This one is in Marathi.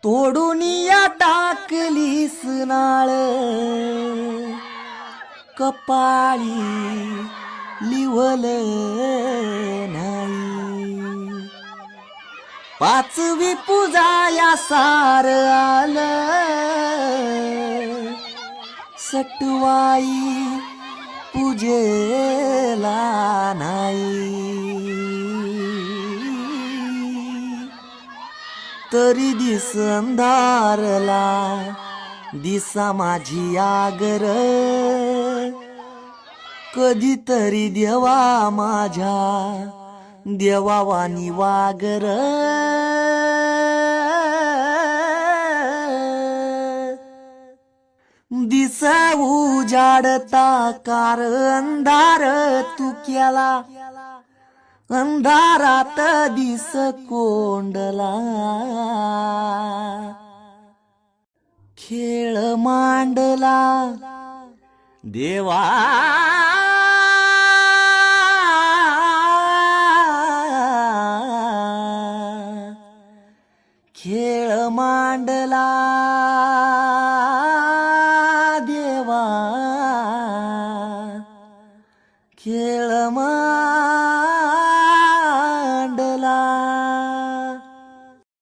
तोडून या टाकलीस नाळ कपाळी लिवल नाही पाचवी पूजा या सार आलं सटवाई पूजेला नाही तरी दिस अंधारला दिसा माझी आगर कधीतरी देवा माझ्या देवावानी वागर दिस उजाडता कार अंधार तू केला अंधारात दिस कोंडला खेळ मांडला देवा खेळ मांडला देवा खेळ